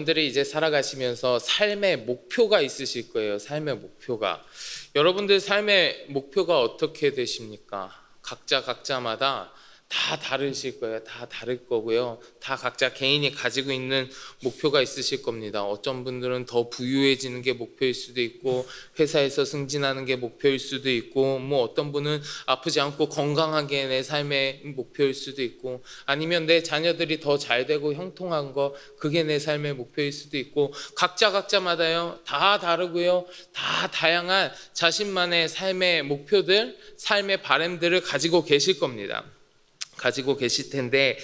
여러분들이 이제 살아가시면서 삶의 목표가 있으실 거예요. 삶의 목표가. 여러분들 삶의 목표가 어떻게 되십니까? 각자마다 다 다르실 거예요. 다 다를 거고요. 다 각자 개인이 가지고 있는 목표가 있으실 겁니다. 어떤 분들은 더 부유해지는 게 목표일 수도 있고, 회사에서 승진하는 게 목표일 수도 있고, 뭐 어떤 분은 아프지 않고 건강하게 내 삶의 목표일 수도 있고, 아니면 내 자녀들이 더 잘 되고 형통한 거, 그게 내 삶의 목표일 수도 있고, 각자마다요 다 다르고요, 다 다양한 자신만의 삶의 목표들, 삶의 바람들을 가지고 계실 겁니다. 가지고 계실 텐데,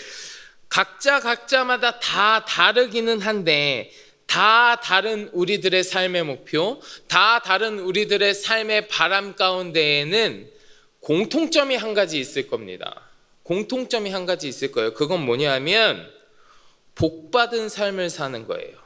각자마다 다 다르기는 한데, 다 다른 우리들의 삶의 목표, 다 다른 우리들의 삶의 바람 가운데에는 공통점이 한 가지 있을 겁니다. 공통점이 한 가지 있을 거예요. 그건 뭐냐면 복받은 삶을 사는 거예요.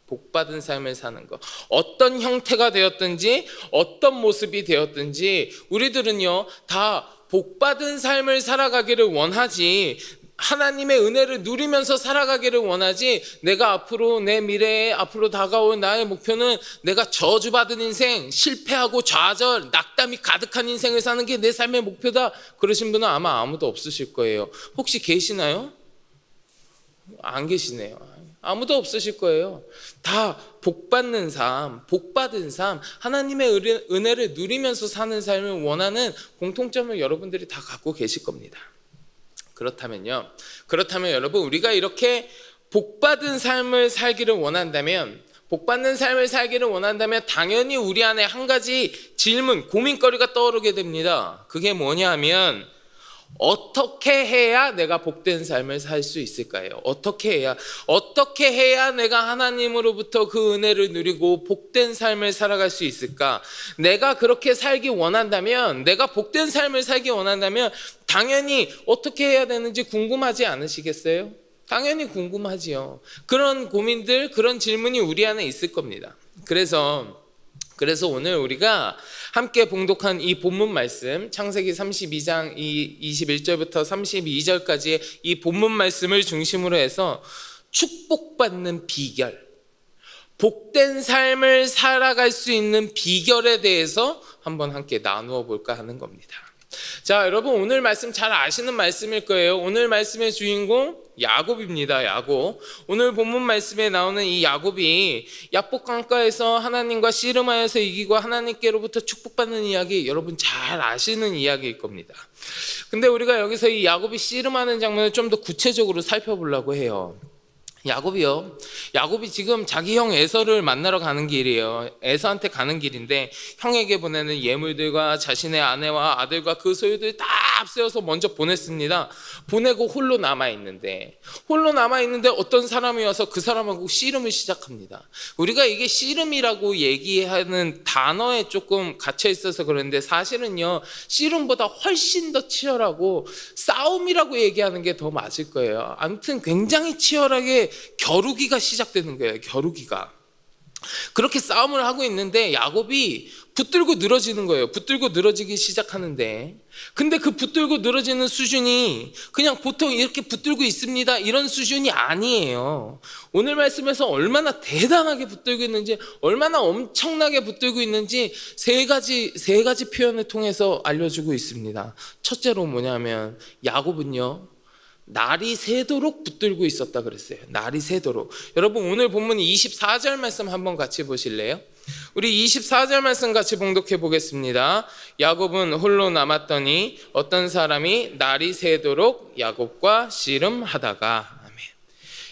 복받은 삶을 사는 거. 어떤 형태가 되었든지 어떤 모습이 되었든지 우리들은요 다 복받은 삶을 살아가기를 원하지, 하나님의 은혜를 누리면서 살아가기를 원하지, 내가 앞으로 내 미래에 앞으로 다가올 나의 목표는 내가 저주받은 인생, 실패하고 좌절, 낙담이 가득한 인생을 사는 게 내 삶의 목표다, 그러신 분은 아마 아무도 없으실 거예요. 혹시 계시나요? 안 계시네요. 아무도 없으실 거예요. 다 복받는 삶, 복받은 삶, 하나님의 은혜를 누리면서 사는 삶을 원하는 공통점을 여러분들이 다 갖고 계실 겁니다. 그렇다면 여러분, 우리가 이렇게 복받은 삶을 살기를 원한다면, 복받는 삶을 살기를 원한다면 당연히 우리 안에 한 가지 질문, 고민거리가 떠오르게 됩니다. 그게 뭐냐면, 어떻게 해야 내가 복된 삶을 살 수 있을까요? 어떻게 해야 내가 하나님으로부터 그 은혜를 누리고 복된 삶을 살아갈 수 있을까? 내가 그렇게 살기 원한다면, 내가 복된 삶을 살기 원한다면 당연히 어떻게 해야 되는지 궁금하지 않으시겠어요? 당연히 궁금하지요. 그런 고민들, 그런 질문이 우리 안에 있을 겁니다. 그래서 오늘 우리가 함께 봉독한 이 본문 말씀, 창세기 32장 21절부터 32절까지의 이 본문 말씀을 중심으로 해서 축복받는 비결, 복된 삶을 살아갈 수 있는 비결에 대해서 한번 함께 나누어 볼까 하는 겁니다. 자, 여러분, 오늘 말씀 잘 아시는 말씀일 거예요. 오늘 말씀의 주인공 야곱입니다. 야곱. 오늘 본문 말씀에 나오는 이 야곱이 야복 강가에서 하나님과 씨름하여서 이기고 하나님께로부터 축복받는 이야기, 여러분 잘 아시는 이야기일 겁니다. 근데 우리가 여기서 이 야곱이 씨름하는 장면을 좀 더 구체적으로 살펴보려고 해요. 야곱이 지금 자기 형 에서를 만나러 가는 길이에요. 에서한테 가는 길인데, 형에게 보내는 예물들과 자신의 아내와 아들과 그 소유들 다 앞세워서 먼저 보냈습니다. 보내고 홀로 남아있는데 어떤 사람이 와서 그 사람하고 씨름을 시작합니다. 우리가 이게 씨름이라고 얘기하는 단어에 조금 갇혀 있어서 그런데, 사실은요 씨름보다 훨씬 더 치열하고 싸움이라고 얘기하는 게 더 맞을 거예요. 아무튼 굉장히 치열하게 겨루기가 시작되는 거예요. 겨루기가. 그렇게 싸움을 하고 있는데 야곱이 붙들고 늘어지는 거예요. 붙들고 늘어지기 시작하는데, 근데 그 붙들고 늘어지는 수준이 그냥 보통 이렇게 붙들고 있습니다 이런 수준이 아니에요. 오늘 말씀에서 얼마나 대단하게 붙들고 있는지, 얼마나 엄청나게 붙들고 있는지 세 가지 표현을 통해서 알려주고 있습니다. 첫째로 뭐냐면, 야곱은요 날이 새도록 붙들고 있었다 그랬어요. 날이 새도록. 여러분, 오늘 본문 24절 말씀 한번 같이 보실래요? 우리 24절 말씀 같이 봉독해 보겠습니다. 야곱은 홀로 남았더니 어떤 사람이 날이 새도록 야곱과 씨름하다가. 아멘.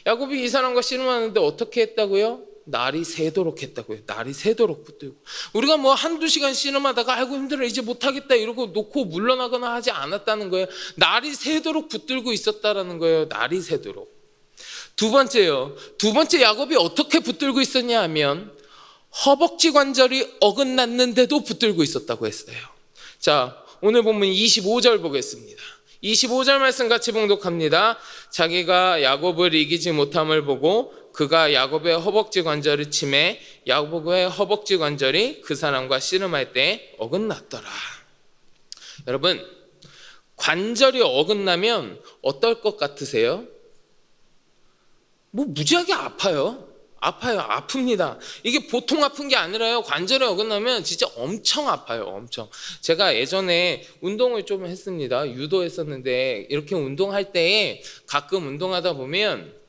야곱이 이 사람과 씨름하는데 어떻게 했다고요? 날이 새도록 했다고요. 날이 새도록 붙들고. 우리가 뭐 한두 시간 씨름하다가 아이고 힘들어 이제 못하겠다 이러고 놓고 물러나거나 하지 않았다는 거예요. 날이 새도록 붙들고 있었다라는 거예요. 날이 새도록. 두 번째 야곱이 어떻게 붙들고 있었냐 하면, 허벅지 관절이 어긋났는데도 붙들고 있었다고 했어요. 자, 오늘 본문 25절 보겠습니다. 25절 말씀 같이 봉독합니다. 자기가 야곱을 이기지 못함을 보고 그가 야곱의 허벅지 관절을 치매 야곱의 허벅지 관절이 그 사람과 씨름할 때 어긋났더라. 여러분, 관절이 어긋나면 어떨 것 같으세요? 뭐 무지하게 아파요. 아파요. 아픕니다. 이게 보통 아픈 게 아니라요. 관절에 어긋나면 진짜 엄청 아파요. 엄청. 제가 예전에 운동을 좀 했습니다. 유도했었는데 이렇게 운동할 때에 가끔 운동하다 보면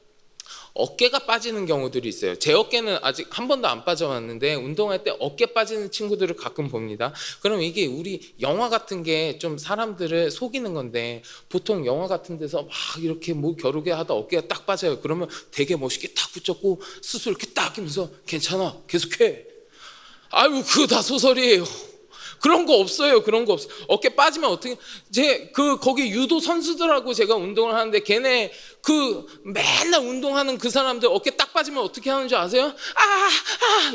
어깨가 빠지는 경우들이 있어요. 제 어깨는 아직 한 번도 안 빠져왔는데 운동할 때 어깨 빠지는 친구들을 가끔 봅니다. 그럼 이게 우리 영화 같은 게 좀 사람들을 속이는 건데, 보통 영화 같은 데서 막 이렇게 뭐 겨루게 하다 어깨가 딱 빠져요. 그러면 되게 멋있게 딱 붙잡고 스스로 이렇게 딱 하면서 괜찮아, 계속해. 아유, 그거 다 소설이에요. 그런 거 없어요. 그런 거 없어. 어깨 빠지면 어떻게? 거기 유도 선수들하고 제가 운동을 하는데, 걔네 맨날 운동하는 그 사람들 어깨 딱 빠지면 어떻게 하는 줄 아세요?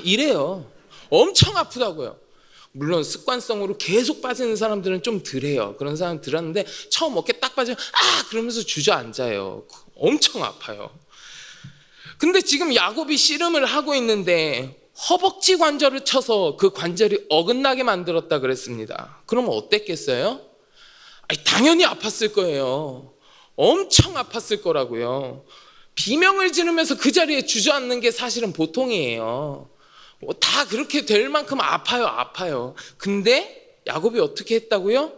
이래요. 엄청 아프다고요. 물론 습관성으로 계속 빠지는 사람들은 좀 덜해요. 그런 사람 들었는데 처음 어깨 딱 빠지면 그러면서 주저앉아요. 엄청 아파요. 근데 지금 야곱이 씨름을 하고 있는데 허벅지 관절을 쳐서 그 관절이 어긋나게 만들었다 그랬습니다. 그러면 어땠겠어요? 당연히 아팠을 거예요. 엄청 아팠을 거라고요. 비명을 지르면서 그 자리에 주저앉는 게 사실은 보통이에요. 다 그렇게 될 만큼 아파요. 근데 야곱이 어떻게 했다고요?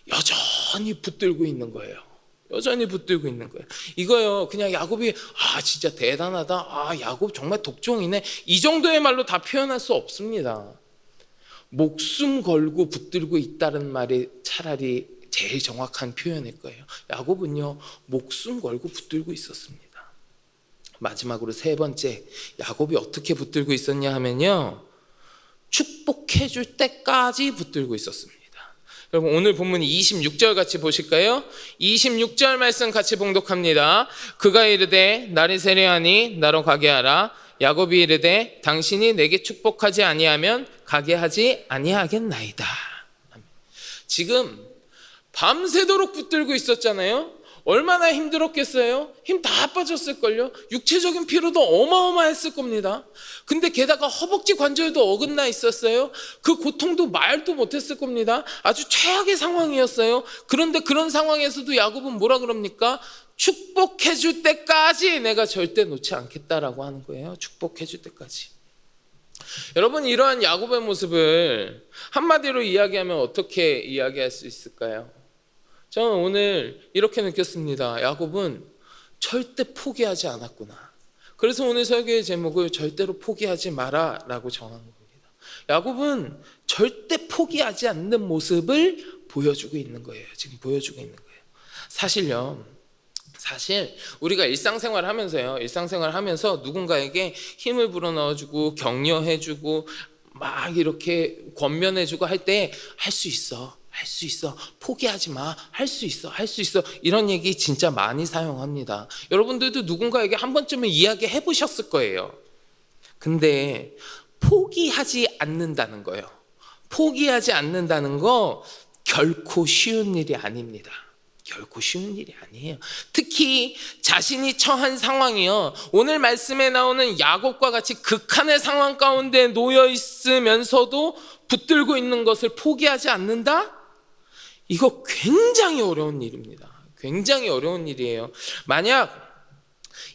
여전히 붙들고 있는 거예요. 여전히 붙들고 있는 거예요. 이거요, 그냥 야곱이 진짜 대단하다, 야곱 정말 독종이네, 이 정도의 말로 다 표현할 수 없습니다. 목숨 걸고 붙들고 있다는 말이 차라리 제일 정확한 표현일 거예요. 야곱은요, 목숨 걸고 붙들고 있었습니다. 마지막으로 세 번째, 야곱이 어떻게 붙들고 있었냐 하면요, 축복해 줄 때까지 붙들고 있었습니다. 여러분, 오늘 본문 26절 같이 보실까요? 26절 말씀 같이 봉독합니다. 그가 이르되 날이 세려하니 나로 가게 하라. 야곱이 이르되 당신이 내게 축복하지 아니하면 가게 하지 아니하겠나이다. 지금 밤새도록 붙들고 있었잖아요. 얼마나 힘들었겠어요? 힘 다 빠졌을걸요? 육체적인 피로도 어마어마했을 겁니다. 근데 게다가 허벅지 관절도 어긋나 있었어요. 그 고통도 말도 못했을 겁니다. 아주 최악의 상황이었어요. 그런데 그런 상황에서도 야곱은 뭐라 그럽니까? 축복해 줄 때까지 내가 절대 놓지 않겠다라고 하는 거예요. 축복해 줄 때까지. 여러분, 이러한 야곱의 모습을 한마디로 이야기하면 어떻게 이야기할 수 있을까요? 저는 오늘 이렇게 느꼈습니다. 야곱은 절대 포기하지 않았구나. 그래서 오늘 설교의 제목을 절대로 포기하지 마라 라고 정한 겁니다. 야곱은 절대 포기하지 않는 모습을 보여주고 있는 거예요. 지금 보여주고 있는 거예요. 사실 우리가 일상생활 하면서 누군가에게 힘을 불어넣어주고 격려해주고 막 이렇게 권면해주고 할 때 할 수 있어, 포기하지 마, 할 수 있어 이런 얘기 진짜 많이 사용합니다. 여러분들도 누군가에게 한 번쯤은 이야기해 보셨을 거예요. 근데 포기하지 않는다는 거예요. 포기하지 않는다는 거 결코 쉬운 일이 아닙니다. 결코 쉬운 일이 아니에요. 특히 자신이 처한 상황이요, 오늘 말씀에 나오는 야곱과 같이 극한의 상황 가운데 놓여 있으면서도 붙들고 있는 것을 포기하지 않는다? 이거 굉장히 어려운 일입니다. 굉장히 어려운 일이에요. 만약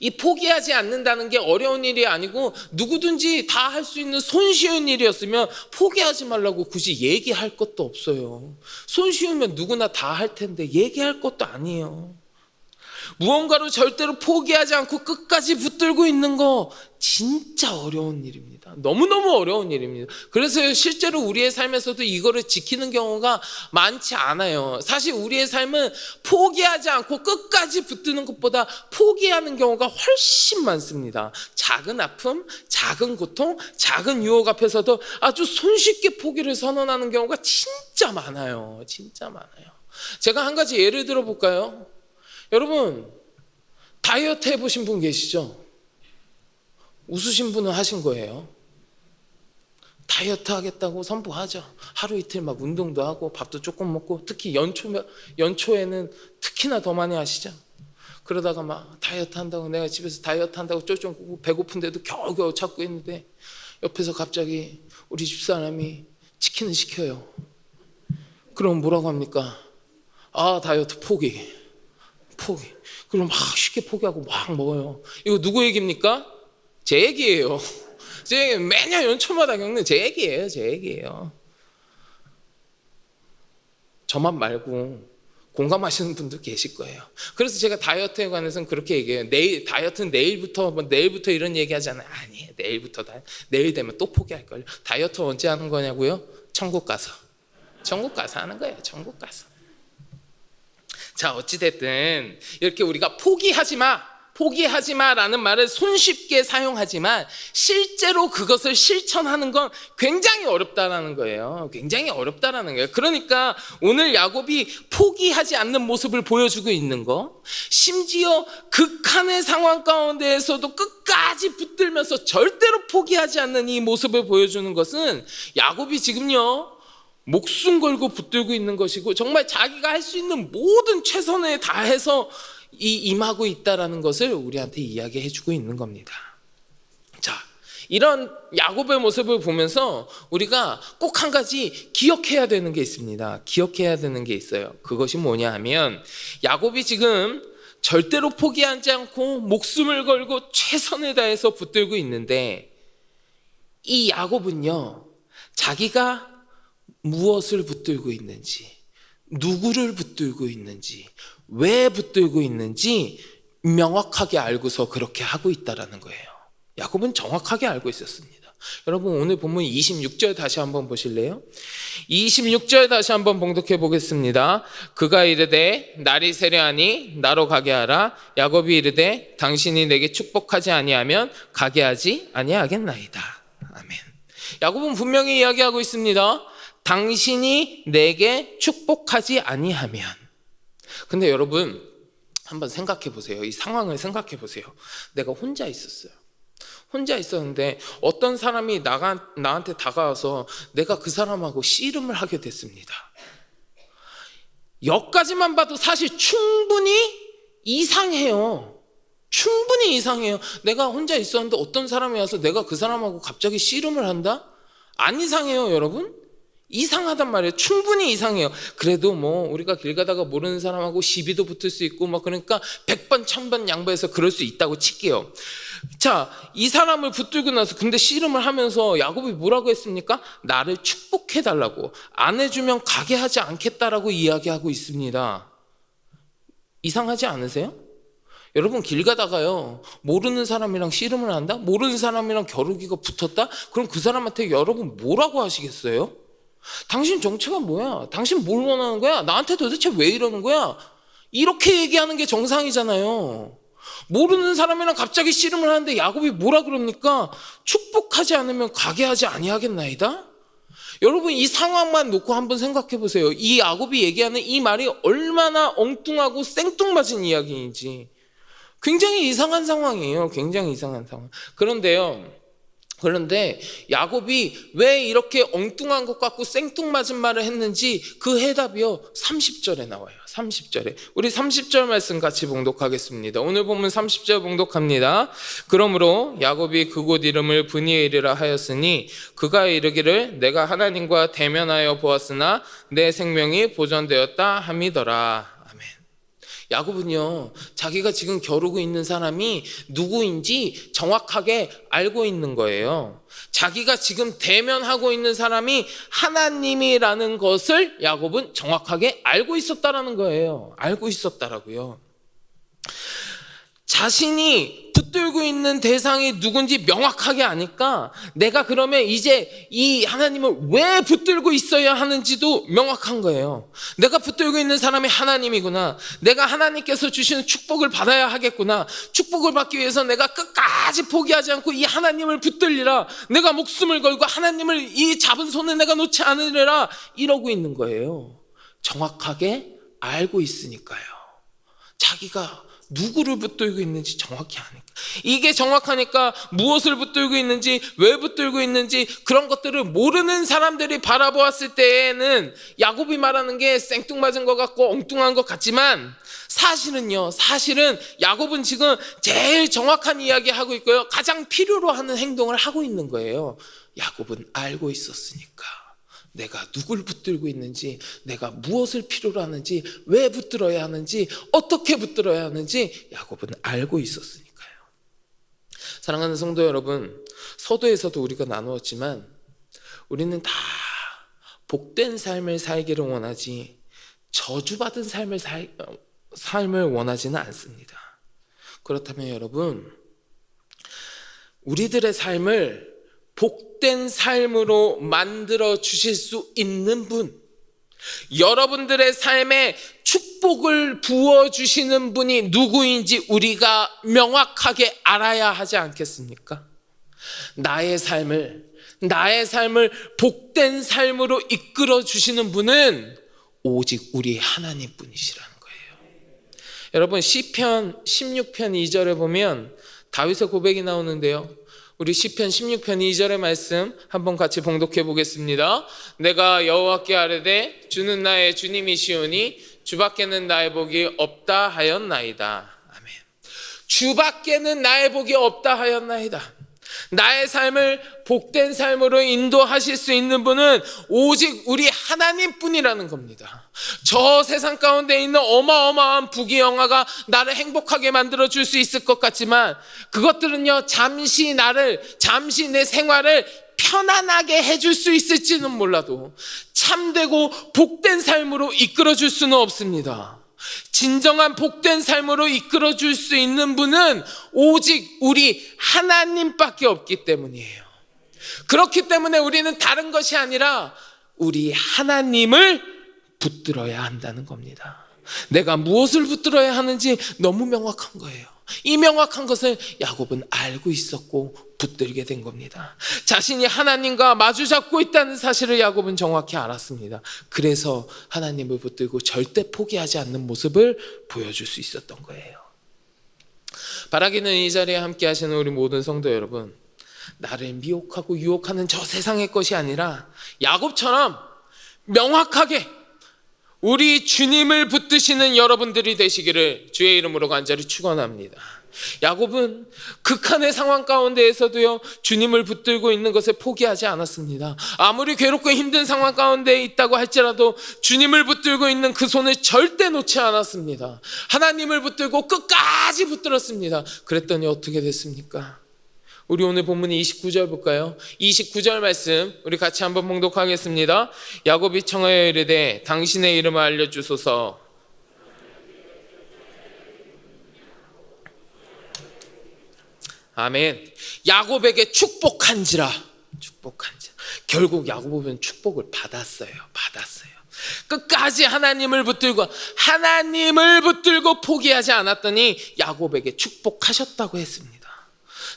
이 포기하지 않는다는 게 어려운 일이 아니고 누구든지 다 할 수 있는 손쉬운 일이었으면 포기하지 말라고 굳이 얘기할 것도 없어요. 손쉬우면 누구나 다 할 텐데 얘기할 것도 아니에요. 무언가로 절대로 포기하지 않고 끝까지 붙들고 있는 거 진짜 어려운 일입니다. 너무너무 어려운 일입니다. 그래서 실제로 우리의 삶에서도 이거를 지키는 경우가 많지 않아요. 사실 우리의 삶은 포기하지 않고 끝까지 붙드는 것보다 포기하는 경우가 훨씬 많습니다. 작은 아픔, 작은 고통, 작은 유혹 앞에서도 아주 손쉽게 포기를 선언하는 경우가 진짜 많아요. 진짜 많아요. 제가 한 가지 예를 들어 볼까요? 여러분, 다이어트 해보신 분 계시죠? 웃으신 분은 하신 거예요. 다이어트 하겠다고 선포하죠. 하루 이틀 막 운동도 하고 밥도 조금 먹고, 특히 연초에는 특히나 더 많이 하시죠. 그러다가 막 다이어트 한다고, 내가 집에서 다이어트 한다고 쫄쫄 배고픈데도 겨우겨우 참고 있는데 옆에서 갑자기 우리 집사람이 치킨을 시켜요. 그럼 뭐라고 합니까? 다이어트 포기. 그럼 막 쉽게 포기하고 막 먹어요. 이거 누구 얘기입니까? 제 얘기예요. 제 매년 연초마다 겪는 제 얘기예요. 저만 말고 공감하시는 분들 계실 거예요. 그래서 제가 다이어트에 관해서는 그렇게 얘기해요. 다이어트는 내일부터 이런 얘기 하잖아요. 아니에요. 내일 되면 또 포기할걸요. 다이어트 언제 하는 거냐고요? 천국 가서 하는 거예요. 천국 가서. 자, 어찌됐든 이렇게 우리가 포기하지 마라는 말을 손쉽게 사용하지만 실제로 그것을 실천하는 건 굉장히 어렵다라는 거예요. 그러니까 오늘 야곱이 포기하지 않는 모습을 보여주고 있는 거, 심지어 극한의 상황 가운데에서도 끝까지 붙들면서 절대로 포기하지 않는 이 모습을 보여주는 것은 야곱이 지금요 목숨 걸고 붙들고 있는 것이고 정말 자기가 할 수 있는 모든 최선을 다해서 임하고 있다라는 것을 우리한테 이야기해 주고 있는 겁니다. 자, 이런 야곱의 모습을 보면서 우리가 꼭 한 가지 기억해야 되는 게 있습니다. 그것이 뭐냐 하면 야곱이 지금 절대로 포기하지 않고 목숨을 걸고 최선을 다해서 붙들고 있는데 이 야곱은요 자기가 무엇을 붙들고 있는지, 누구를 붙들고 있는지, 왜 붙들고 있는지 명확하게 알고서 그렇게 하고 있다라는 거예요. 야곱은 정확하게 알고 있었습니다. 여러분 오늘 본문 26절 다시 한번 보실래요? 26절 다시 한번 봉독해 보겠습니다. 그가 이르되 날이 세려하니 나로 가게 하라. 야곱이 이르되 당신이 내게 축복하지 아니하면 가게 하지 아니하겠나이다. 아멘. 야곱은 분명히 이야기하고 있습니다. 당신이 내게 축복하지 아니하면. 근데 여러분 한번 생각해 보세요. 이 상황을 생각해 보세요. 내가 혼자 있었는데 어떤 사람이 나한테 다가와서 내가 그 사람하고 씨름을 하게 됐습니다. 여기까지만 봐도 사실 충분히 이상해요. 내가 혼자 있었는데 어떤 사람이 와서 내가 그 사람하고 갑자기 씨름을 한다? 안 이상해요, 여러분? 이상하단 말이에요. 충분히 이상해요. 그래도 우리가 길 가다가 모르는 사람하고 시비도 붙을 수 있고 그러니까 100번 1000번 양보해서 그럴 수 있다고 칠게요. 자, 이 사람을 붙들고 나서 근데 씨름을 하면서 야곱이 뭐라고 했습니까? 나를 축복해 달라고, 안 해주면 가게 하지 않겠다라고 이야기하고 있습니다. 이상하지 않으세요? 여러분 길 가다가요 모르는 사람이랑 씨름을 한다? 모르는 사람이랑 겨루기가 붙었다? 그럼 그 사람한테 여러분 뭐라고 하시겠어요? 당신 정체가 뭐야? 당신 뭘 원하는 거야? 나한테 도대체 왜 이러는 거야? 이렇게 얘기하는 게 정상이잖아요. 모르는 사람이랑 갑자기 씨름을 하는데 야곱이 뭐라 그럽니까? 축복하지 않으면 가게 하지 아니하겠나이다? 여러분 이 상황만 놓고 한번 생각해 보세요. 이 야곱이 얘기하는 이 말이 얼마나 엉뚱하고 생뚱맞은 이야기인지. 굉장히 이상한 상황이에요. 그런데 야곱이 왜 이렇게 엉뚱한 것 같고 생뚱맞은 말을 했는지 그 해답이요 30절에 나와요. 30절에 우리 30절 말씀 같이 봉독하겠습니다. 오늘 본문 30절 봉독합니다. 그러므로 야곱이 그곳 이름을 브니엘이라 하였으니 그가 이르기를 내가 하나님과 대면하여 보았으나 내 생명이 보존되었다 함이더라. 야곱은요 자기가 지금 겨루고 있는 사람이 누구인지 정확하게 알고 있는 거예요. 자기가 지금 대면하고 있는 사람이 하나님이라는 것을 야곱은 정확하게 알고 있었다라는 거예요. 알고 있었다라고요. 자신이 붙들고 있는 대상이 누군지 명확하게 아니까 내가 그러면 이제 이 하나님을 왜 붙들고 있어야 하는지도 명확한 거예요. 내가 붙들고 있는 사람이 하나님이구나. 내가 하나님께서 주시는 축복을 받아야 하겠구나. 축복을 받기 위해서 내가 끝까지 포기하지 않고 이 하나님을 붙들리라. 내가 목숨을 걸고 하나님을 이 잡은 손을 내가 놓지 않으리라. 이러고 있는 거예요. 정확하게 알고 있으니까요. 자기가 누구를 붙들고 있는지 정확히 아니까. 이게 정확하니까 무엇을 붙들고 있는지, 왜 붙들고 있는지 그런 것들을 모르는 사람들이 바라보았을 때에는 야곱이 말하는 게 생뚱맞은 것 같고 엉뚱한 것 같지만 사실은 야곱은 지금 제일 정확한 이야기 하고 있고요. 가장 필요로 하는 행동을 하고 있는 거예요. 야곱은 알고 있었으니까. 내가 누굴 붙들고 있는지, 내가 무엇을 필요로 하는지, 왜 붙들어야 하는지, 어떻게 붙들어야 하는지 야곱은 알고 있었으니까요. 사랑하는 성도 여러분, 서두에서도 우리가 나누었지만 우리는 다 복된 삶을 살기를 원하지 저주받은 삶을 원하지는 않습니다. 그렇다면 여러분, 우리들의 삶을 복된 삶으로 만들어 주실 수 있는 분, 여러분들의 삶에 축복을 부어주시는 분이 누구인지 우리가 명확하게 알아야 하지 않겠습니까? 나의 삶을 복된 삶으로 이끌어 주시는 분은 오직 우리 하나님 분이시라는 거예요. 여러분, 시편 16편 2절에 보면 다윗의 고백이 나오는데요, 우리 시편 16편 2절의 말씀 한번 같이 봉독해 보겠습니다. 내가 여호와께 아뢰되 주는 나의 주님이시오니 주밖에는 나의 복이 없다 하였나이다. 아멘. 주밖에는 나의 복이 없다 하였나이다. 나의 삶을 복된 삶으로 인도하실 수 있는 분은 오직 우리 하나님뿐이라는 겁니다. 저 세상 가운데 있는 어마어마한 부귀영화가 나를 행복하게 만들어줄 수 있을 것 같지만 그것들은요, 잠시 내 생활을 편안하게 해줄 수 있을지는 몰라도 참되고 복된 삶으로 이끌어줄 수는 없습니다. 진정한 복된 삶으로 이끌어줄 수 있는 분은 오직 우리 하나님밖에 없기 때문이에요. 그렇기 때문에 우리는 다른 것이 아니라 우리 하나님을 붙들어야 한다는 겁니다. 내가 무엇을 붙들어야 하는지 너무 명확한 거예요. 이 명확한 것을 야곱은 알고 있었고 붙들게 된 겁니다. 자신이 하나님과 마주잡고 있다는 사실을 야곱은 정확히 알았습니다. 그래서 하나님을 붙들고 절대 포기하지 않는 모습을 보여줄 수 있었던 거예요. 바라기는 이 자리에 함께 하시는 우리 모든 성도 여러분, 나를 미혹하고 유혹하는 저 세상의 것이 아니라 야곱처럼 명확하게 우리 주님을 붙드시는 여러분들이 되시기를 주의 이름으로 간절히 축원합니다. 야곱은 극한의 상황 가운데에서도요, 주님을 붙들고 있는 것을 포기하지 않았습니다. 아무리 괴롭고 힘든 상황 가운데 있다고 할지라도 주님을 붙들고 있는 그 손을 절대 놓지 않았습니다. 하나님을 붙들고 끝까지 붙들었습니다. 그랬더니 어떻게 됐습니까? 우리 오늘 본문 29절 볼까요? 29절 말씀 우리 같이 한번 봉독하겠습니다. 야곱이 청하여 이르되 당신의 이름을 알려주소서. 아멘. 야곱에게 축복한지라. 결국 야곱은 축복을 받았어요. 끝까지 하나님을 붙들고 포기하지 않았더니 야곱에게 축복하셨다고 했습니다.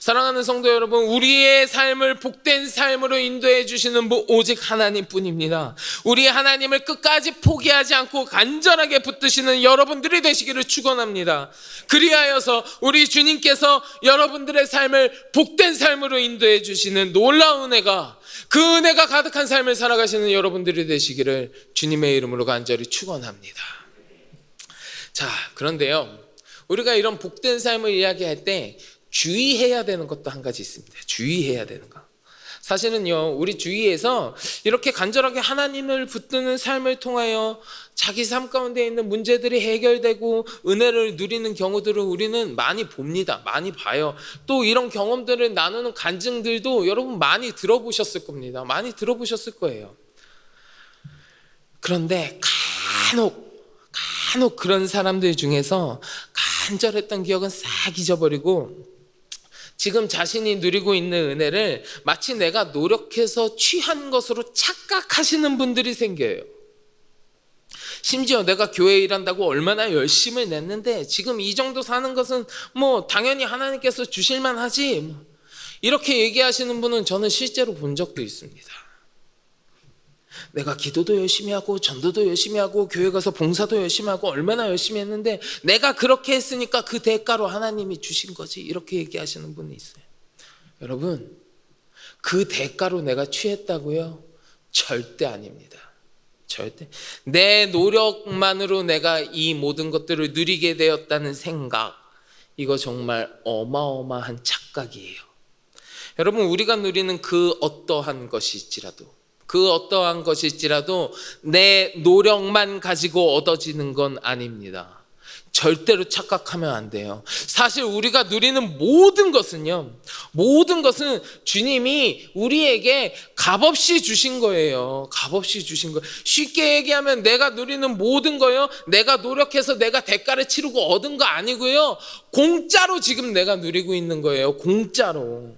사랑하는 성도 여러분, 우리의 삶을 복된 삶으로 인도해 주시는 분 오직 하나님뿐입니다. 우리 하나님을 끝까지 포기하지 않고 간절하게 붙드시는 여러분들이 되시기를 축원합니다. 그리하여서 우리 주님께서 여러분들의 삶을 복된 삶으로 인도해 주시는 놀라운 은혜가, 그 은혜가 가득한 삶을 살아가시는 여러분들이 되시기를 주님의 이름으로 간절히 축원합니다. 자, 그런데요, 우리가 이런 복된 삶을 이야기할 때 주의해야 되는 것도 한 가지 있습니다. 주의해야 되는 거. 사실은요, 우리 주위에서 이렇게 간절하게 하나님을 붙드는 삶을 통하여 자기 삶 가운데 있는 문제들이 해결되고 은혜를 누리는 경우들을 우리는 많이 봅니다. 많이 봐요. 또 이런 경험들을 나누는 간증들도 여러분 많이 들어보셨을 겁니다. 많이 들어보셨을 거예요. 그런데 간혹 그런 사람들 중에서 간절했던 기억은 싹 잊어버리고 지금 자신이 누리고 있는 은혜를 마치 내가 노력해서 취한 것으로 착각하시는 분들이 생겨요. 심지어 내가 교회 일한다고 얼마나 열심을 냈는데 지금 이 정도 사는 것은 뭐 당연히 하나님께서 주실만 하지, 이렇게 얘기하시는 분은 저는 실제로 본 적도 있습니다. 내가 기도도 열심히 하고 전도도 열심히 하고 교회 가서 봉사도 열심히 하고 얼마나 열심히 했는데 내가 그렇게 했으니까 그 대가로 하나님이 주신 거지, 이렇게 얘기하시는 분이 있어요. 여러분, 그 대가로 내가 취했다고요? 절대 아닙니다. 절대. 내 노력만으로 내가 이 모든 것들을 누리게 되었다는 생각, 이거 정말 어마어마한 착각이에요. 여러분, 우리가 누리는 그 어떠한 것일지라도 내 노력만 가지고 얻어지는 건 아닙니다. 절대로 착각하면 안 돼요. 사실 우리가 누리는 모든 것은요, 모든 것은 주님이 우리에게 값없이 주신 거예요. 값없이 주신 거예요. 쉽게 얘기하면 내가 누리는 모든 거요, 내가 노력해서 내가 대가를 치르고 얻은 거 아니고요, 공짜로 지금 내가 누리고 있는 거예요. 공짜로.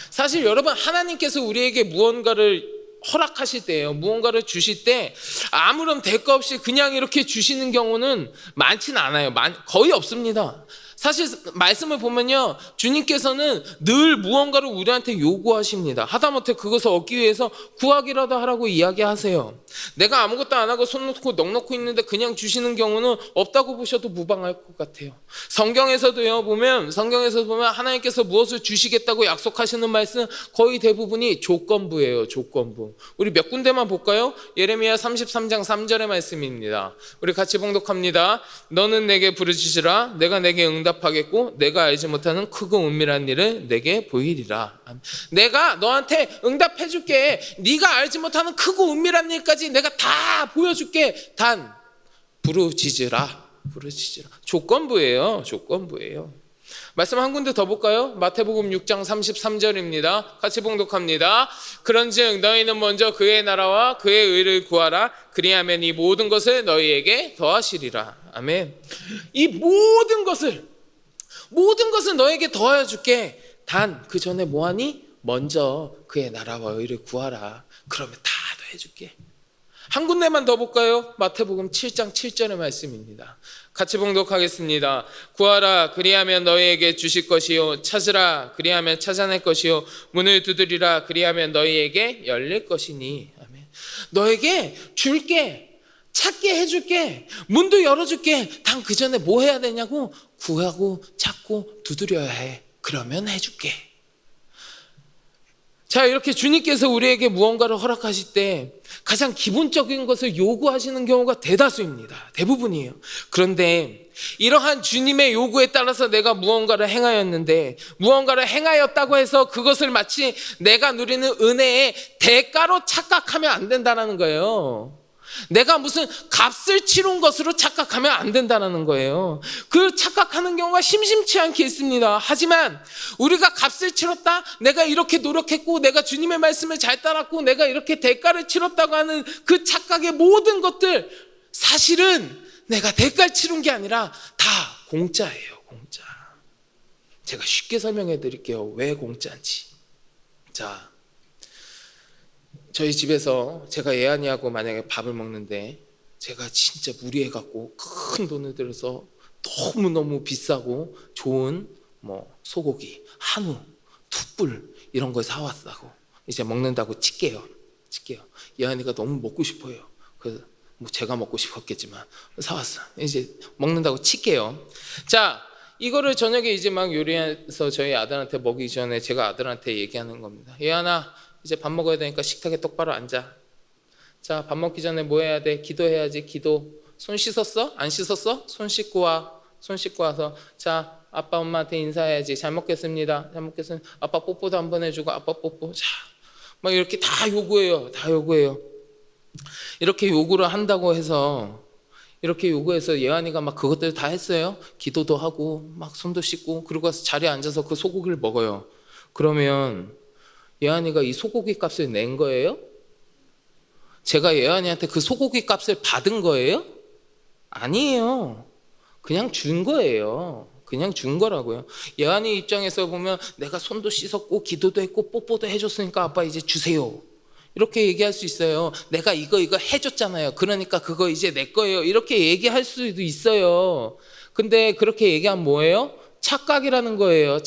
사실 여러분, 하나님께서 우리에게 무언가를 허락하실 때예요. 무언가를 주실 때 아무런 대가 없이 그냥 이렇게 주시는 경우는 많지는 않아요. 거의 없습니다. 사실 말씀을 보면요, 주님께서는 늘 무언가를 우리한테 요구하십니다. 하다못해 그것을 얻기 위해서 구하기라도 하라고 이야기하세요. 내가 아무것도 안 하고 손 놓고 넋 놓고 있는데 그냥 주시는 경우는 없다고 보셔도 무방할 것 같아요. 성경에서도 보면 하나님께서 무엇을 주시겠다고 약속하시는 말씀 거의 대부분이 조건부예요. 조건부. 우리 몇 군데만 볼까요? 예레미야 33장 3절의 말씀입니다. 우리 같이 봉독합니다. 너는 내게 부르짖으라. 내가 내게 응답하겠고 내가 알지 못하는 크고 은밀한 일을 내게 보이리라. 내가 너한테 응답해 줄게. 네가 알지 못하는 크고 은밀한 일까지 내가 다 보여줄게. 단 부르짖으라. 조건부예요. 말씀 한 군데 더 볼까요? 마태복음 6장 33절입니다. 같이 봉독합니다. 그런즉 너희는 먼저 그의 나라와 그의 의를 구하라. 그리하면 이 모든 것을 너희에게 더하시리라. 아멘. 이 모든 것을 너에게 더하여 줄게. 단 그 전에 뭐하니? 먼저 그의 나라와 의를 구하라. 그러면 다 더해 줄게. 한 군데만 더 볼까요? 마태복음 7장 7절의 말씀입니다. 같이 봉독하겠습니다. 구하라 그리하면 너희에게 주실 것이요, 찾으라 그리하면 찾아낼 것이요, 문을 두드리라 그리하면 너희에게 열릴 것이니. 아멘. 너에게 줄게, 찾게 해줄게, 문도 열어줄게. 단 그 전에 뭐 해야 되냐고? 구하고 찾고 두드려야 해. 그러면 해줄게. 자, 이렇게 주님께서 우리에게 무언가를 허락하실 때 가장 기본적인 것을 요구하시는 경우가 대다수입니다. 대부분이에요. 그런데 이러한 주님의 요구에 따라서 내가 무언가를 행하였는데, 무언가를 행하였다고 해서 그것을 마치 내가 누리는 은혜의 대가로 착각하면 안 된다는 거예요. 내가 무슨 값을 치른 것으로 착각하면 안 된다는 거예요. 그 착각하는 경우가 심심치 않게 있습니다. 하지만 우리가 값을 치렀다, 내가 이렇게 노력했고 내가 주님의 말씀을 잘 따랐고 내가 이렇게 대가를 치렀다고 하는 그 착각의 모든 것들, 사실은 내가 대가를 치른 게 아니라 다 공짜예요. 공짜. 제가 쉽게 설명해 드릴게요. 왜 공짜인지. 자, 저희 집에서 제가 예안이하고 만약에 밥을 먹는데 제가 진짜 무리해갖고 큰 돈을 들여서 너무너무 비싸고 좋은 소고기, 한우, 툭불 이런 걸 사왔다고 이제 먹는다고 칠게요. 예안이가 너무 먹고 싶어요. 그래서 제가 먹고 싶었겠지만 사왔어. 이제 먹는다고 칠게요. 자, 이거를 저녁에 이제 막 요리해서 저희 아들한테 먹이기 전에 제가 아들한테 얘기하는 겁니다. 예안아, 이제 밥 먹어야 되니까 식탁에 똑바로 앉아. 자, 밥 먹기 전에 뭐 해야 돼? 기도해야지. 기도. 손 씻었어? 안 씻었어? 손 씻고 와. 손 씻고 와서 자, 아빠 엄마한테 인사해야지. 잘 먹겠습니다. 아빠 뽀뽀도 한번 해주고 아빠 뽀뽀. 자, 막 이렇게 다 요구해요. 이렇게 요구를 한다고 해서, 이렇게 요구해서 예안이가 막 그것들 다 했어요. 기도도 하고 막 손도 씻고 그러고 와서 자리에 앉아서 그 소고기를 먹어요. 그러면 예안이가 이 소고기 값을 낸 거예요? 제가 예안이한테 그 소고기 값을 받은 거예요? 아니에요. 그냥 준 거예요. 그냥 준 거라고요. 예안이 입장에서 보면 내가 손도 씻었고 기도도 했고 뽀뽀도 해줬으니까 아빠 이제 주세요. 이렇게 얘기할 수 있어요. 내가 이거 해줬잖아요. 그러니까 그거 이제 내 거예요. 이렇게 얘기할 수도 있어요. 근데 그렇게 얘기하면 뭐예요? 착각이라는 거예요.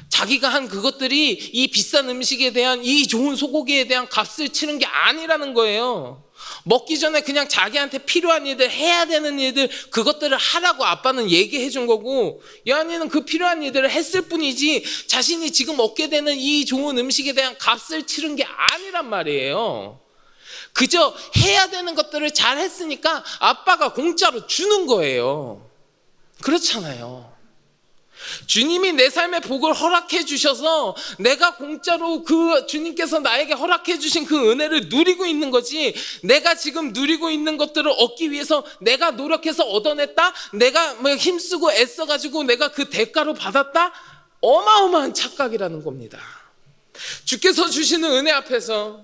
자기가 한 그것들이 이 비싼 음식에 대한, 이 좋은 소고기에 대한 값을 치는 게 아니라는 거예요. 먹기 전에 그냥 자기한테 필요한 일들, 해야 되는 일들, 그것들을 하라고 아빠는 얘기해 준 거고, 예안이는 그 필요한 일들을 했을 뿐이지 자신이 지금 얻게 되는 이 좋은 음식에 대한 값을 치른 게 아니란 말이에요. 그저 해야 되는 것들을 잘 했으니까 아빠가 공짜로 주는 거예요. 그렇잖아요. 주님이 내 삶의 복을 허락해 주셔서 내가 공짜로 그 주님께서 나에게 허락해 주신 그 은혜를 누리고 있는 거지, 내가 지금 누리고 있는 것들을 얻기 위해서 내가 노력해서 얻어냈다, 내가 뭐 힘쓰고 애써가지고 내가 그 대가로 받았다, 어마어마한 착각이라는 겁니다. 주께서 주시는 은혜 앞에서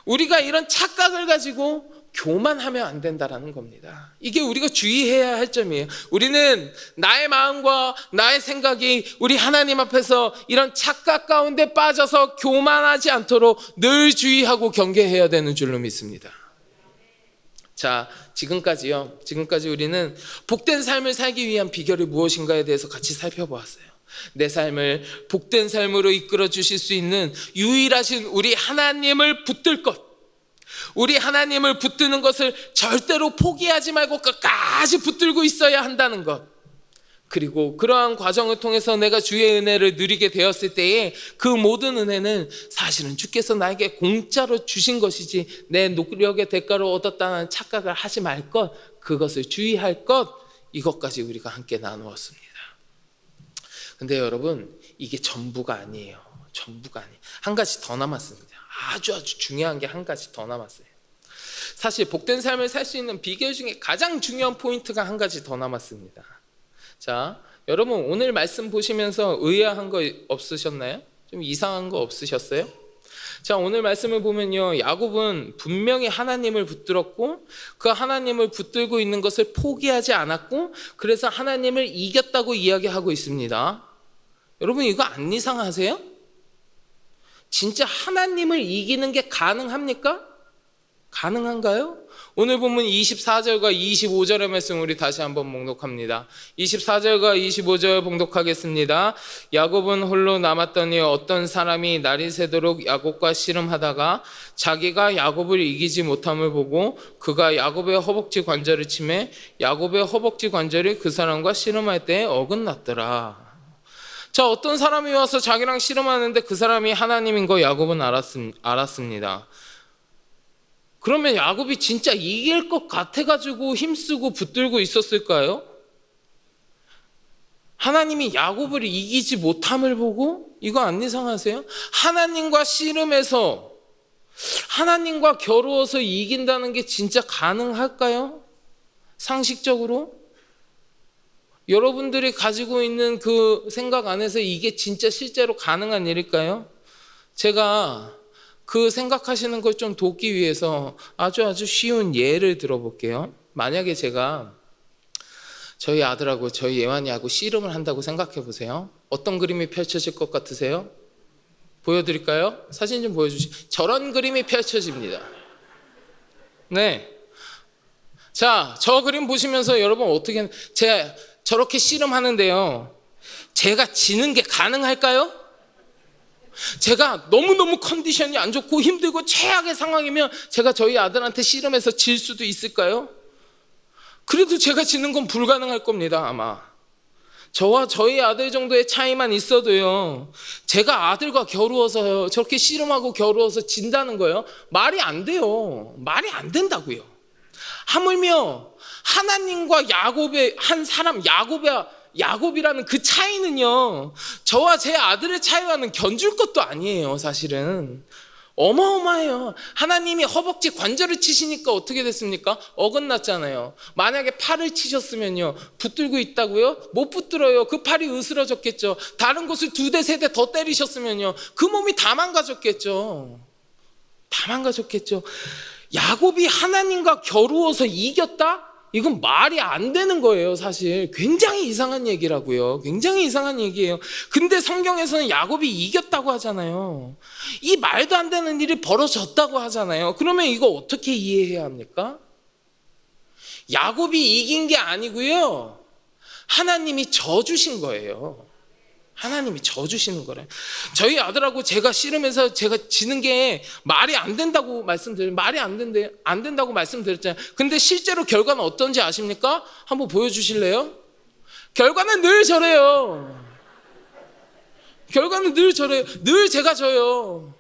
우리가 이런 착각을 가지고 교만하면 안 된다라는 겁니다. 이게 우리가 주의해야 할 점이에요. 우리는 나의 마음과 나의 생각이 우리 하나님 앞에서 이런 착각 가운데 빠져서 교만하지 않도록 늘 주의하고 경계해야 되는 줄로 믿습니다. 자, 지금까지 우리는 복된 삶을 살기 위한 비결이 무엇인가에 대해서 같이 살펴보았어요. 내 삶을 복된 삶으로 이끌어 주실 수 있는 유일하신 우리 하나님을 붙들 것, 우리 하나님을 붙드는 것을 절대로 포기하지 말고 끝까지 붙들고 있어야 한다는 것, 그리고 그러한 과정을 통해서 내가 주의 은혜를 누리게 되었을 때에 그 모든 은혜는 사실은 주께서 나에게 공짜로 주신 것이지 내 노력의 대가로 얻었다는 착각을 하지 말 것, 그것을 주의할 것, 이것까지 우리가 함께 나누었습니다. 근데 여러분, 이게 전부가 아니에요. 한 가지 더 남았습니다. 아주 중요한 게 한 가지 더 남았어요. 사실 복된 삶을 살 수 있는 비결 중에 가장 중요한 포인트가 한 가지 더 남았습니다. 자, 여러분 오늘 말씀 보시면서 의아한 거 없으셨나요? 좀 이상한 거 없으셨어요? 자, 오늘 말씀을 보면요, 야곱은 분명히 하나님을 붙들었고 그 하나님을 붙들고 있는 것을 포기하지 않았고 그래서 하나님을 이겼다고 이야기하고 있습니다. 여러분 이거 안 이상하세요? 진짜 하나님을 이기는 게 가능합니까? 가능한가요? 오늘 본문 24절과 25절의 말씀 우리 다시 한번 봉독합니다. 24절과 25절 봉독하겠습니다. 야곱은 홀로 남았더니 어떤 사람이 날이 새도록 야곱과 씨름하다가 자기가 야곱을 이기지 못함을 보고 그가 야곱의 허벅지 관절을 치매 야곱의 허벅지 관절이 그 사람과 씨름할 때에 어긋났더라. 자, 어떤 사람이 와서 자기랑 씨름하는데 그 사람이 하나님인 거 야곱은 알았습니다. 그러면 야곱이 진짜 이길 것 같아가지고 힘쓰고 붙들고 있었을까요? 하나님이 야곱을 이기지 못함을 보고, 이거 안 이상하세요? 하나님과 씨름해서 하나님과 겨루어서 이긴다는 게 진짜 가능할까요? 상식적으로? 여러분들이 가지고 있는 그 생각 안에서 이게 진짜 실제로 가능한 일일까요? 제가 그 생각하시는 걸 좀 돕기 위해서 아주 쉬운 예를 들어볼게요. 만약에 제가 저희 아들하고 저희 예완이하고 씨름을 한다고 생각해 보세요. 어떤 그림이 펼쳐질 것 같으세요? 보여드릴까요? 사진 좀 보여주시죠. 저런 그림이 펼쳐집니다. 네. 자, 저 그림 보시면서 여러분 어떻게, 제가 저렇게 씨름하는데요, 제가 지는 게 가능할까요? 제가 너무너무 컨디션이 안 좋고 힘들고 최악의 상황이면 제가 저희 아들한테 씨름해서 질 수도 있을까요? 그래도 제가 지는 건 불가능할 겁니다. 아마 저와 저희 아들 정도의 차이만 있어도요, 제가 아들과 겨루어서 저렇게 씨름하고 겨루어서 진다는 거예요, 말이 안 돼요. 말이 안 된다고요. 하물며 하나님과 야곱의 한 사람, 야곱이라는 그 차이는요, 저와 제 아들의 차이와는 견줄 것도 아니에요. 사실은 어마어마해요. 하나님이 허벅지 관절을 치시니까 어떻게 됐습니까? 어긋났잖아요. 만약에 팔을 치셨으면요, 붙들고 있다고요? 못 붙들어요. 그 팔이 으스러졌겠죠. 다른 곳을 2대 3대 더 때리셨으면요, 그 몸이 다 망가졌겠죠. 야곱이 하나님과 겨루어서 이겼다? 이건 말이 안 되는 거예요. 사실 굉장히 이상한 얘기라고요. 굉장히 이상한 얘기예요. 근데 성경에서는 야곱이 이겼다고 하잖아요. 이 말도 안 되는 일이 벌어졌다고 하잖아요. 그러면 이거 어떻게 이해해야 합니까? 야곱이 이긴 게 아니고요, 하나님이 져주신 거예요. 하나님이 져주시는 거래요. 저희 아들하고 제가 씨름해서 제가 지는 게 말이 안 된다고 안 된다고 말씀드렸잖아요. 근데 실제로 결과는 어떤지 아십니까? 한번 보여주실래요? 결과는 늘 저래요. 늘 제가 져요.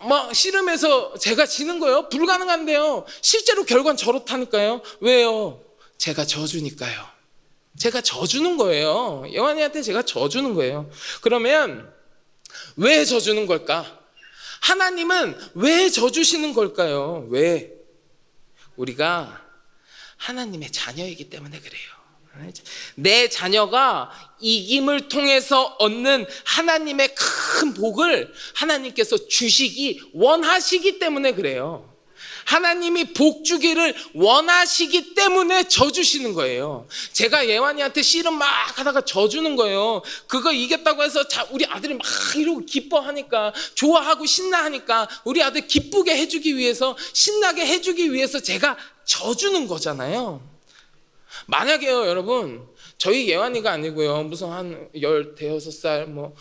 막 씨름해서 제가 지는 거예요? 불가능한데요. 실제로 결과는 저렇다니까요. 왜요? 제가 져주니까요. 제가 져주는 거예요. 예완이한테 제가 져주는 거예요. 그러면 왜 져주는 걸까? 하나님은 왜 져주시는 걸까요? 왜? 우리가 하나님의 자녀이기 때문에 그래요. 내 자녀가 이김을 통해서 얻는 하나님의 큰 복을 하나님께서 주시기 원하시기 때문에 그래요. 하나님이 복 주기를 원하시기 때문에 져주시는 거예요. 제가 예완이한테 씨름 막 하다가 져주는 거예요. 그거 이겼다고 해서 우리 아들이 막 이러고 기뻐하니까, 좋아하고 신나하니까 우리 아들 기쁘게 해주기 위해서, 신나게 해주기 위해서 제가 져주는 거잖아요. 만약에요, 여러분, 저희 예완이가 아니고요, 무슨 한 15살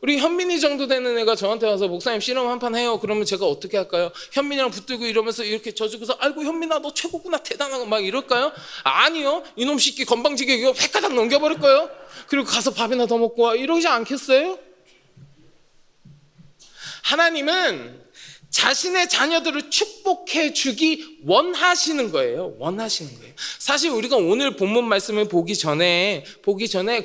우리 현민이 정도 되는 애가 저한테 와서 목사님 씨름 한판 해요. 그러면 제가 어떻게 할까요? 현민이랑 붙들고 이러면서 이렇게 져주고서 아이고 현민아 너 최고구나 대단하고 막 이럴까요? 아니요. 이놈 새끼 건방지게 이거 획가닥 넘겨버릴 거예요. 그리고 가서 밥이나 더 먹고 와 이러지 않겠어요? 하나님은 자신의 자녀들을 축복해 주기 원하시는 거예요. 사실 우리가 오늘 본문 말씀을 보기 전에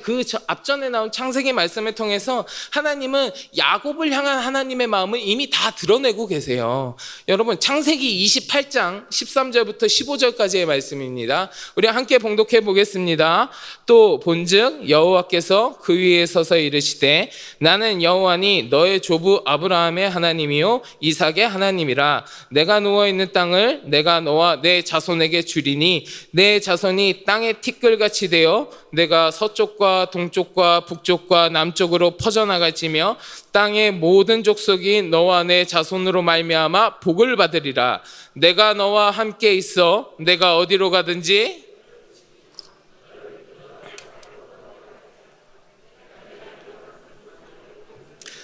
그 앞전에 나온 창세기 말씀을 통해서 하나님은 야곱을 향한 하나님의 마음을 이미 다 드러내고 계세요. 여러분, 창세기 28장 13절부터 15절까지의 말씀입니다. 우리 함께 봉독해 보겠습니다. 또 본즉 여호와께서 그 위에 서서 이르시되 나는 여호와니 너의 조부 아브라함의 하나님이요 이삭의 하나님이라. 내가 누워있는 땅을 내가 너와 내 자손에게 주리니 내 자손이 땅의 티끌같이 되어 내가 서쪽과 동쪽과 북쪽과 남쪽으로 퍼져나갈지며 땅의 모든 족속이 너와 내 자손으로 말미암아 복을 받으리라. 내가 너와 함께 있어 내가 어디로 가든지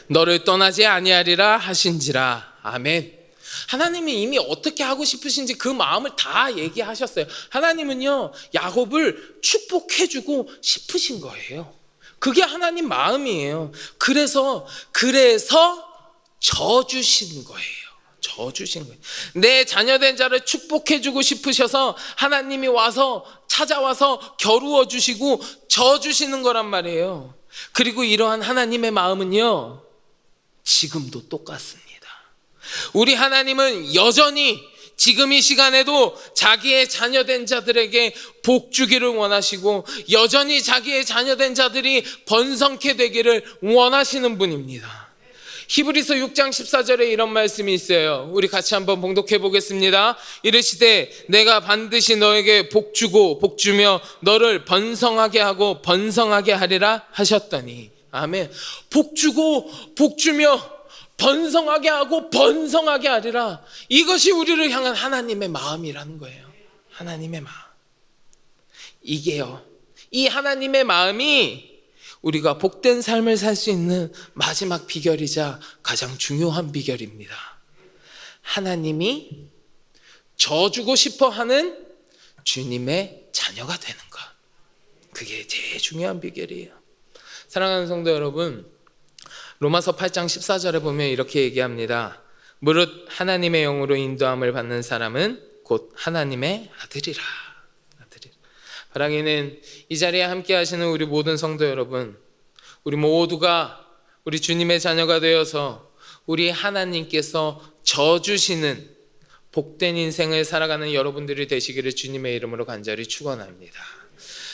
너를 떠나지 아니하리라 하신지라. 아멘. 하나님이 이미 어떻게 하고 싶으신지 그 마음을 다 얘기하셨어요. 하나님은요, 야곱을 축복해주고 싶으신 거예요. 그게 하나님 마음이에요. 그래서 져주신 거예요. 내 자녀된 자를 축복해주고 싶으셔서 하나님이 찾아와서 겨루어 주시고 져주시는 거란 말이에요. 그리고 이러한 하나님의 마음은요, 지금도 똑같습니다. 우리 하나님은 여전히 지금 이 시간에도 자기의 자녀된 자들에게 복 주기를 원하시고 여전히 자기의 자녀된 자들이 번성케 되기를 원하시는 분입니다. 히브리서 6장 14절에 이런 말씀이 있어요. 우리 같이 한번 봉독해 보겠습니다. 이르시되 내가 반드시 너에게 복 주고 복 주며 너를 번성하게 하고 번성하게 하리라 하셨더니. 아멘. 복 주고 복 주며 번성하게 하고 번성하게 하리라. 이것이 우리를 향한 하나님의 마음이라는 거예요. 하나님의 마음. 이게요, 이 하나님의 마음이 우리가 복된 삶을 살 수 있는 마지막 비결이자 가장 중요한 비결입니다. 하나님이 져주고 싶어 하는 주님의 자녀가 되는 것. 그게 제일 중요한 비결이에요. 사랑하는 성도 여러분, 로마서 8장 14절에 보면 이렇게 얘기합니다. 무릇 하나님의 영으로 인도함을 받는 사람은 곧 하나님의 아들이라. 바라기는 이 자리에 함께 하시는 우리 모든 성도 여러분, 우리 모두가 우리 주님의 자녀가 되어서 우리 하나님께서 져주시는 복된 인생을 살아가는 여러분들이 되시기를 주님의 이름으로 간절히 축원합니다.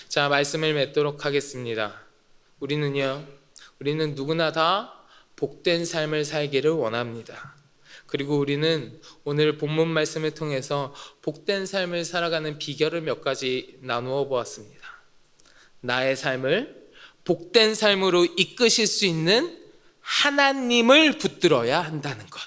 자, 말씀을 맺도록 하겠습니다. 우리는 누구나 다 복된 삶을 살기를 원합니다. 그리고 우리는 오늘 본문 말씀을 통해서 복된 삶을 살아가는 비결을 몇 가지 나누어 보았습니다. 나의 삶을 복된 삶으로 이끄실 수 있는 하나님을 붙들어야 한다는 것.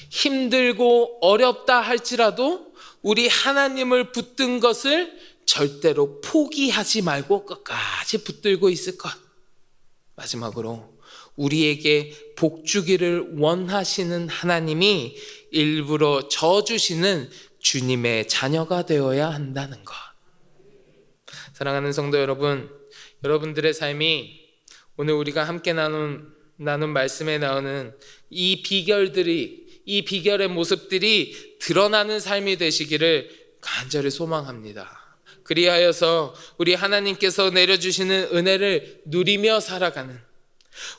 힘들고 어렵다 할지라도 우리 하나님을 붙든 것을 절대로 포기하지 말고 끝까지 붙들고 있을 것. 마지막으로 우리에게 복 주기를 원하시는 하나님이 일부러 져주시는 주님의 자녀가 되어야 한다는 것. 사랑하는 성도 여러분, 여러분들의 삶이 오늘 우리가 함께 나눈 말씀에 나오는 이 비결의 모습들이 드러나는 삶이 되시기를 간절히 소망합니다. 그리하여서 우리 하나님께서 내려주시는 은혜를 누리며 살아가는,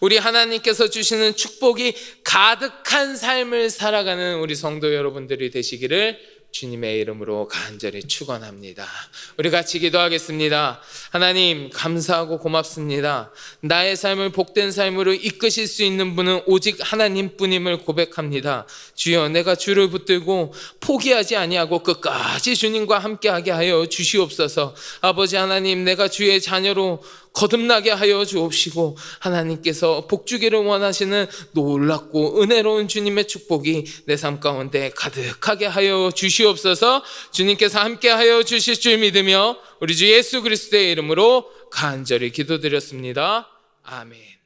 우리 하나님께서 주시는 축복이 가득한 삶을 살아가는 우리 성도 여러분들이 되시기를 주님의 이름으로 간절히 축원합니다. 우리 같이 기도하겠습니다. 하나님, 감사하고 고맙습니다. 나의 삶을 복된 삶으로 이끄실 수 있는 분은 오직 하나님뿐임을 고백합니다. 주여, 내가 주를 붙들고 포기하지 아니하고 끝까지 주님과 함께하게 하여 주시옵소서. 아버지 하나님, 내가 주의 자녀로 거듭나게 하여 주옵시고, 하나님께서 복주기를 원하시는 놀랍고 은혜로운 주님의 축복이 내 삶 가운데 가득하게 하여 주시옵소서. 주님께서 함께 하여 주실 줄 믿으며 우리 주 예수 그리스도의 이름으로 간절히 기도드렸습니다. 아멘.